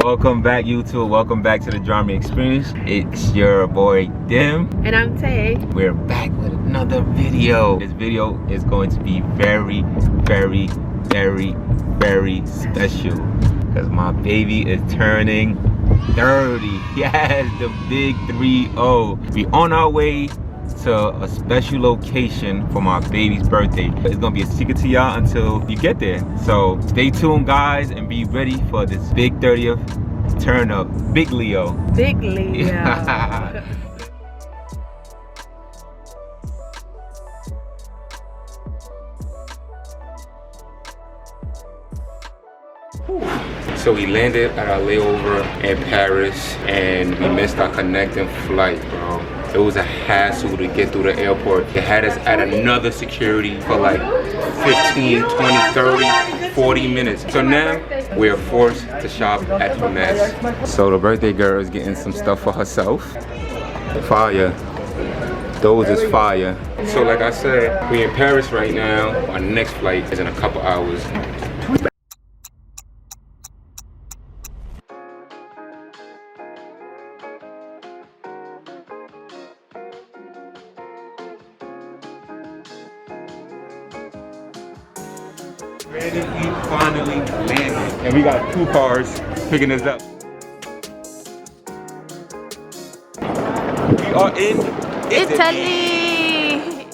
Welcome back, YouTube. Welcome back to the Drama Experience. It's your boy Dim. And I'm Tay. We're back with another video. This video is going to be very, very, very, very special because my baby is turning 30. Yes, the big 3-0. We on our way to a special location for my baby's birthday. It's gonna be a secret to y'all until you get there. So stay tuned, guys, and be ready for this big 30th turn up. Big Leo. Big Leo. So we landed at our layover in Paris and we missed our connecting flight, bro. It was a hassle to get through the airport. They had us at another security for like 15, 20, 30, 40 minutes. So now we're forced to shop at Hermes. So the birthday girl is getting some stuff for herself. Fire. Those is fire. So like I said, we're in Paris right now. Our next flight is in a couple hours. Ready, we finally landed. And we got 2 cars picking us up. We are in Italy.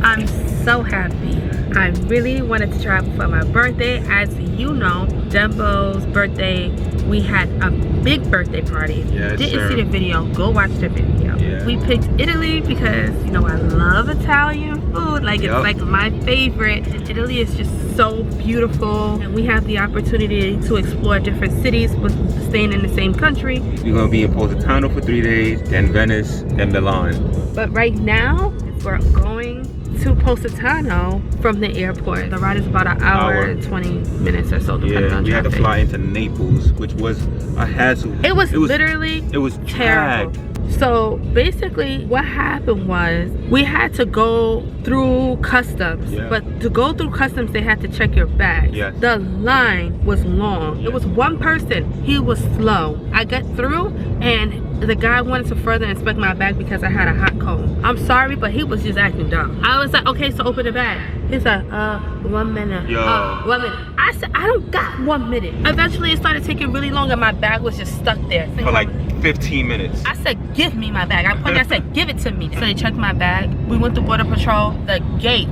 I'm so happy. I really wanted to travel for my birthday. As you know, Dembo's birthday, we had a big birthday party. Yes, Didn't see the video, go watch the video. Yeah. We picked Italy because, you know, I love Italian food. Like, it's like my favorite. Italy is just so beautiful. And we have the opportunity to explore different cities with staying in the same country. We're gonna be in Positano for 3 days, then Venice, then Milan. But right now, we're going to Positano from the airport. The ride is about an hour and 20 minutes or so, depending on we had traffic. to fly into Naples, which was a hassle. It was literally terrible. terrible. So basically what happened was we had to go through customs, but to go through customs they had to check your bag. The line was long. It was one person, he was slow. I got through and the guy wanted to further inspect my bag because I had a hot cold. I'm sorry, but he was just acting dumb. I was like, okay, so open the bag. He said, 1 minute. 1 minute. I said, I don't got 1 minute. Eventually it started taking really long and my bag was just stuck there. For like 15 minutes. I said, give me my bag. I pointed, I said, give it to me. So they checked my bag. We went to Border Patrol. The gate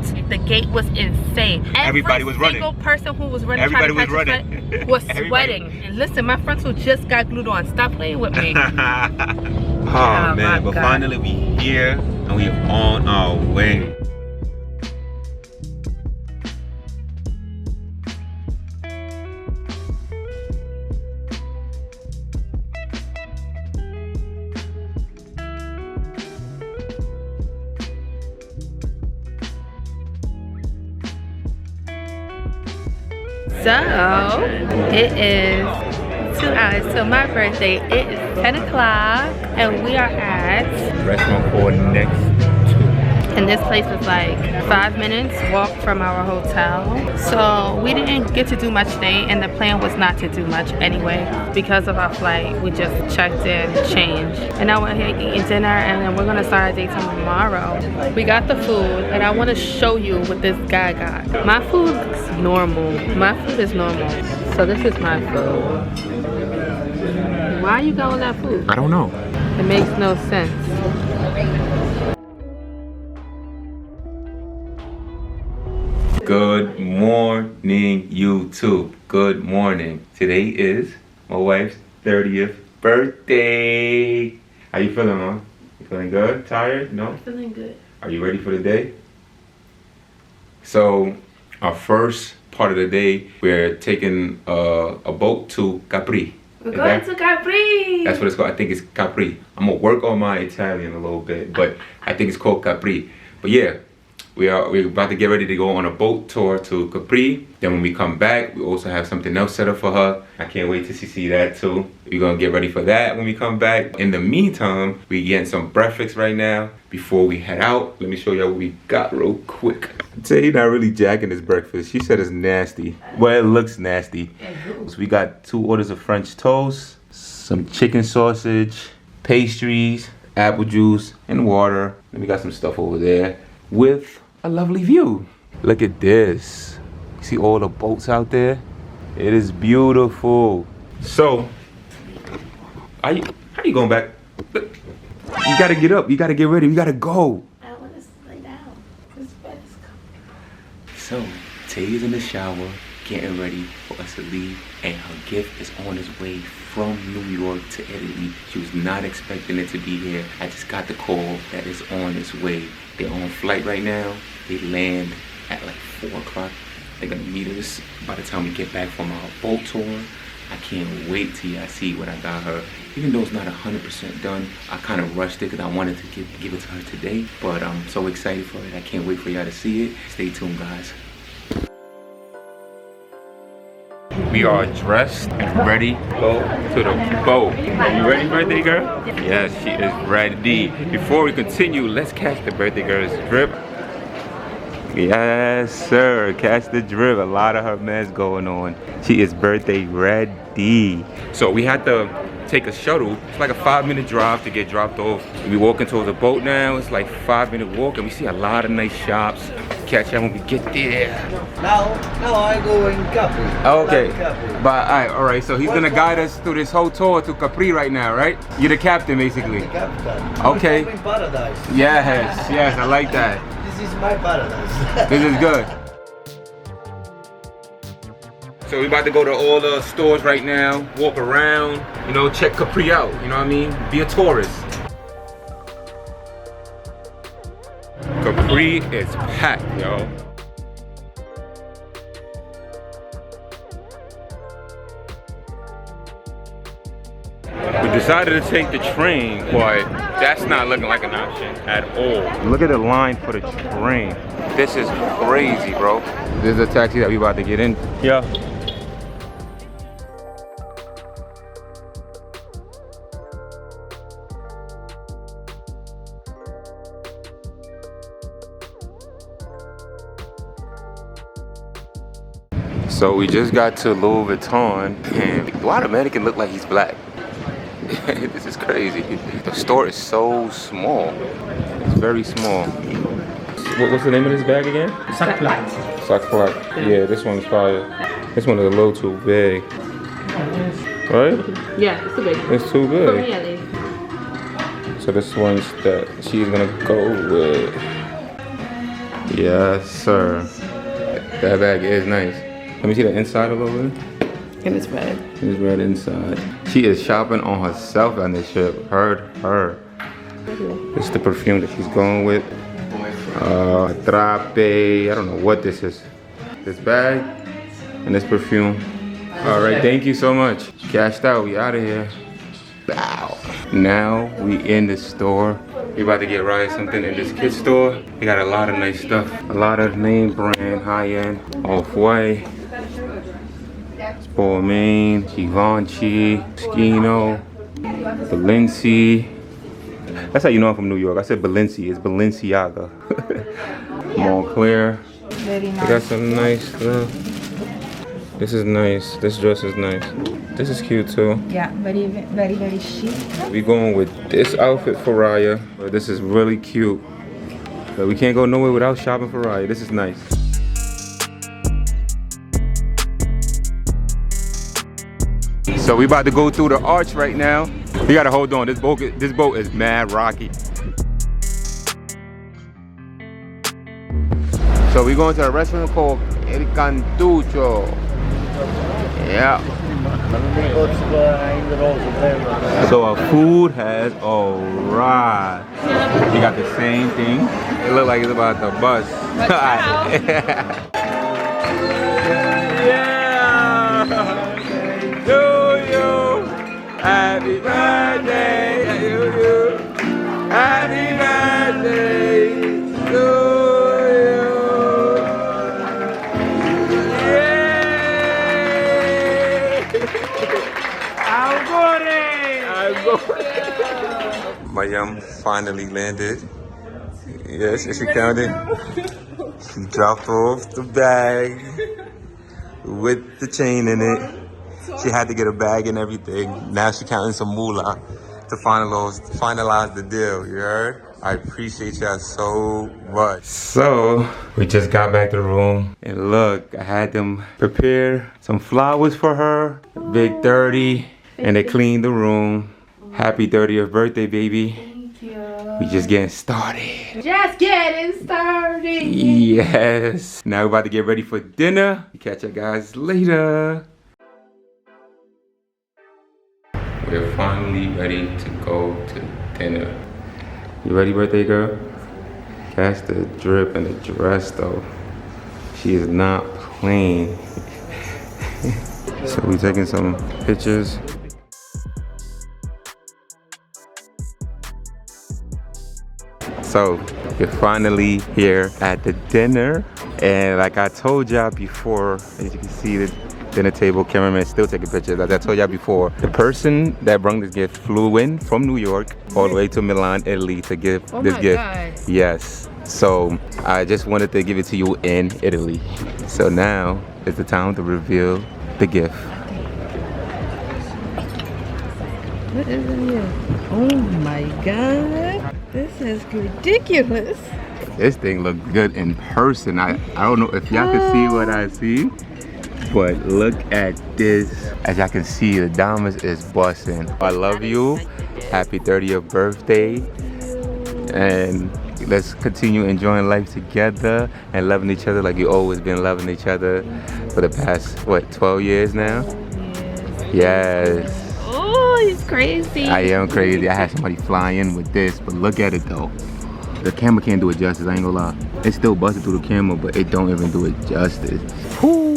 was insane. Everybody was running. Every single person who was running, Everybody was running. Was sweating. And listen, my frontal just got glued on. Stop playing with me. Oh man, but finally we here and we on our way. So, it is 2 hours till my birthday. It is 10 o'clock and we are at Restaurant for next 2. and this place is like 5 minutes walk from our hotel. So we didn't get to do much today and the plan was not to do much anyway. Because of our flight, we just checked in, changed. And now we're here eating dinner and then we're gonna start our day tomorrow. We got the food and I wanna show you what this guy got. My food looks normal. My food is normal. So this is my food. Why are you going with that food? I don't know. It makes no sense. Good morning, YouTube. Good morning. Today is my wife's 30th birthday. How you feeling, Mom? You feeling good? Tired? No? I'm feeling good. Are you ready for the day? So, our first part of the day, we're taking a boat to Capri. We're going to Capri. That's what it's called. I think it's Capri. I'm gonna work on my Italian a little bit, but I think it's called Capri. But yeah, We're about to get ready to go on a boat tour to Capri. Then when we come back, we also have something else set up for her. I can't wait to see that too. We're gonna get ready for that when we come back. In the meantime, we getting some breakfast right now before we head out. Let me show y'all what we got real quick. Tay not really jacking this breakfast. She said it's nasty. Well, it looks nasty. So we got 2 orders of French toast, some chicken sausage, pastries, apple juice, and water. Then we got some stuff over there with a lovely view. Look at this. You see all the boats out there? It is beautiful. So, how you going back? You gotta get up. You gotta get ready. We gotta go. I want to lay down. This bed is coming. So, Tay is in the shower, getting ready for us to leave, and her gift is on its way from New York to Italy. She was not expecting it to be here. I just got the call that it's on its way. They're on flight right now. They land at like 4 o'clock. They're gonna meet us by the time we get back from our boat tour. I can't wait till y'all see what I got her. Even though it's not 100% done, I kind of rushed it because I wanted to give it to her today. But I'm so excited for it. I can't wait for y'all to see it. Stay tuned, guys. We are dressed and ready to go to the boat. You ready, birthday girl? Yes, she is ready. Before we continue, let's catch the birthday girl's drip. Yes, sir. Catch the drip. A lot of her mess going on. She is birthday ready. So we had to take a shuttle. It's like a 5-minute drive to get dropped off. We walking towards the boat now. It's like 5-minute walk, and we see a lot of nice shops. Catch y'all when we get there. Now I go in Capri. Okay. Capri. But all right. So he's gonna guide us through this whole tour to Capri right now, right? You're the captain, basically. Captain. Okay. I'm in paradise. Yes, I like that. This is my paradise. This is good. So we're about to go to all the stores right now, walk around, you know, check Capri out, you know what I mean? Be a tourist. Capri is packed, yo. We decided to take the train, but that's not looking like an option at all. Look at the line for the train. This is crazy, bro. This is a taxi that we about to get in. Yeah. So we just got to Louis Vuitton, and why the mannequin look like he's black? This is crazy. The store is so small. It's very small. What's the name of this bag again? Sac Plat. Sac Plat. Yeah, this one's fire. This one is a little too big. Right? Yeah, it's too big. It's too For big. me, at least. So this one's that she's gonna go with. Yes, sir. That bag is nice. Let me see the inside a little bit. And it's red. It's red inside. She is shopping on herself on this trip. Heard her. This is the perfume that she's going with. Trape. I don't know what this is. This bag and this perfume. All right, thank you so much. Cashed out. We out of here. Bow. Now we in the store. We about to get Ryan something in this kid store. They got a lot of nice stuff. A lot of name brand, high end, Off-White, Balmain, Givenchy, Schino, Balenci. That's how you know I'm from New York. I said Balenci, it's Balenciaga. Montclair. Very nice. They got some nice stuff. This is nice. This dress is nice. This is cute too. Yeah, very chic. We going with this outfit for Raya. This is really cute. But we can't go nowhere without shopping for Raya. This is nice. So we about to go through the arch right now. We gotta hold on. This boat is mad rocky. So we going to a restaurant called El Cantuccio. Yeah. So our food has arrived. We got the same thing. It look like it's about to bust. Yeah. To you. Happy birthday to you. Happy birthday to you. am finally landed. Yes, she counted. She dropped off the bag with the chain in it. She had to get a bag and everything. Now she counting some moolah to finalize the deal, you heard? I appreciate y'all so much. So, we just got back to the room. And look, I had them prepare some flowers for her. Big 30. And they cleaned the room. Happy 30th birthday, baby. Thank you. We just getting started. Just getting started. Yes. Now we're about to get ready for dinner. Catch you guys later. We're finally ready to go to dinner. You ready, birthday girl? Catch the drip and the dress though. She is not playing. So we taking some pictures. So we're finally here at the dinner. And like I told y'all before, as you can see the dinner table, cameraman still taking pictures. As I told y'all before, the person that brought this gift flew in from New York all the way to Milan, Italy to give this gift. God. Yes. So I just wanted to give it to you in Italy. So now is the time to reveal the gift. What is in here? Oh my God. This is ridiculous. This thing looked good in person. I don't know if y'all can see what I see. But look at this. As y'all can see, the diamonds is busting. I love you. Happy 30th birthday. And let's continue enjoying life together and loving each other like you always been loving each other for the past, what, 12 years now? Yes. Oh, he's crazy. I am crazy. I had somebody fly in with this, but look at it though. The camera can't do it justice, I ain't gonna lie. It's still busted through the camera, but it don't even do it justice. Woo!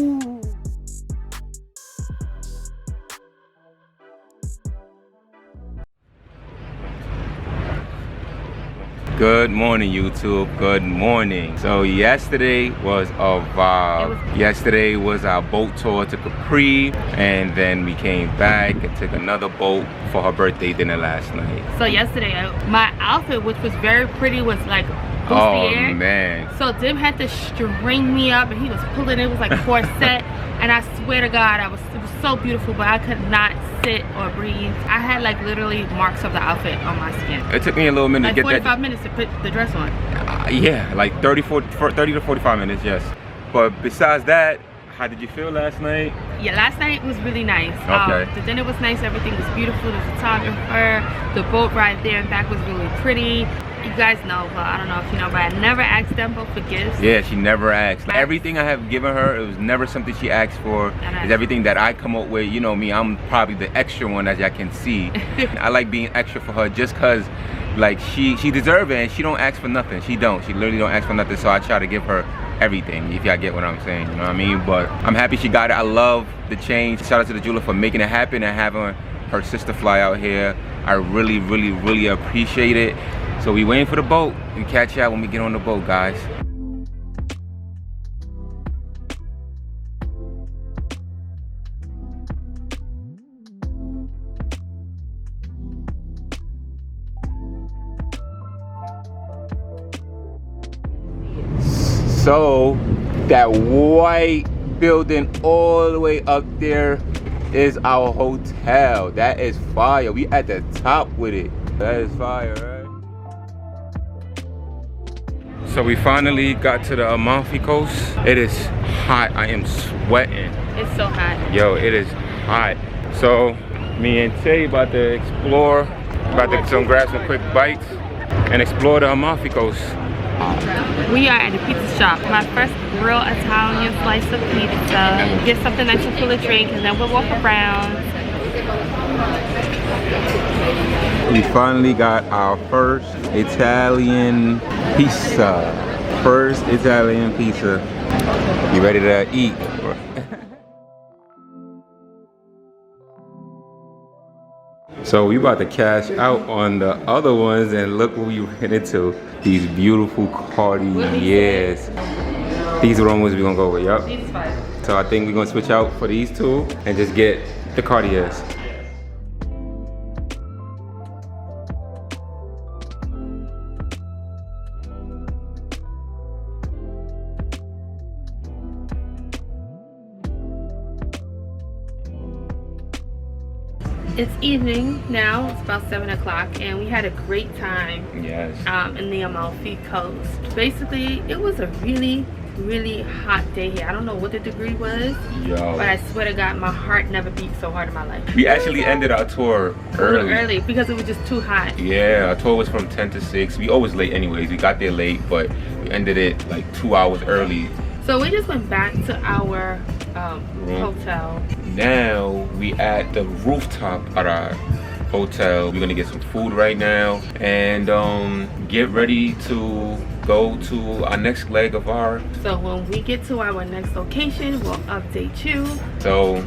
Good morning, YouTube. Good morning. So yesterday was a vibe. Yesterday was our boat tour to Capri, and then we came back and took another boat for her birthday dinner last night. So yesterday, my outfit, which was very pretty, was like bustier. Oh man. So Dim had to string me up, and he was pulling. It was like corset, and I swear to God, it was so beautiful, but I could not sit or breathe. I had like literally marks of the outfit on my skin. It took me a little minute like to get 45 minutes to put the dress on. Yeah, like 30 to 45 minutes, yes. But besides that, how did you feel last night? Yeah, last night was really nice. Okay. The dinner was nice. Everything was beautiful. The photographer, the boat ride there and back was really pretty. You guys know, but I don't know if you know, but I never asked them both for gifts. Yeah, she never asked. Everything I have given her, it was never something she asked for. It's everything that I come up with. You know me, I'm probably the extra one, as y'all can see. I like being extra for her just because like she deserves it, and she don't ask for nothing. She literally don't ask for nothing, so I try to give her everything, if y'all get what I'm saying, you know what I mean? But I'm happy she got it. I love the change. Shout out to the jeweler for making it happen and having her sister fly out here. I really, really, really appreciate it. So we waiting for the boat. We catch y'all when we get on the boat, guys. So that white building all the way up there is our hotel. That is fire. We at the top with it. That is fire, right? So we finally got to the Amalfi Coast. It is hot. I am sweating. It's so hot. Yo, it is hot. So me and Tay about to explore, about to grab some quick bites and explore the Amalfi Coast. We are at a pizza shop. My first real Italian slice of pizza. Get something nice and full of drink, and then we'll walk around. We finally got our first Italian pizza. First Italian pizza. You ready to eat? So we about to cash out on the other ones, and look what we ran into. These beautiful Cartiers. These are the ones we're gonna go with, yup. So I think we're gonna switch out for these two and just get the Cartiers. It's evening now. It's about 7 o'clock, and we had a great time. Yes. In the Amalfi Coast. Basically, it was a really hot day here. I don't know what the degree was, but I swear to God, my heart never beat so hard in my life. We actually ended our tour early because it was just too hot. Yeah, our tour was from 10 to 6. We always late anyways. We got there late, but we ended it like 2 hours early. So we just went back to our hotel. Now we at the rooftop at our hotel. We're gonna get some food right now and get ready to go to our next leg of our. So when we get to our next location, we'll update you. So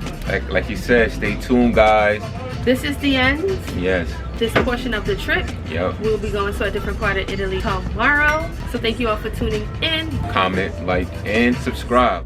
like you said, stay tuned, guys. This is the end. Yes. This portion of the trip. Yep. We'll be going to a different part of Italy tomorrow. So thank you all for tuning in. Comment, like, and subscribe.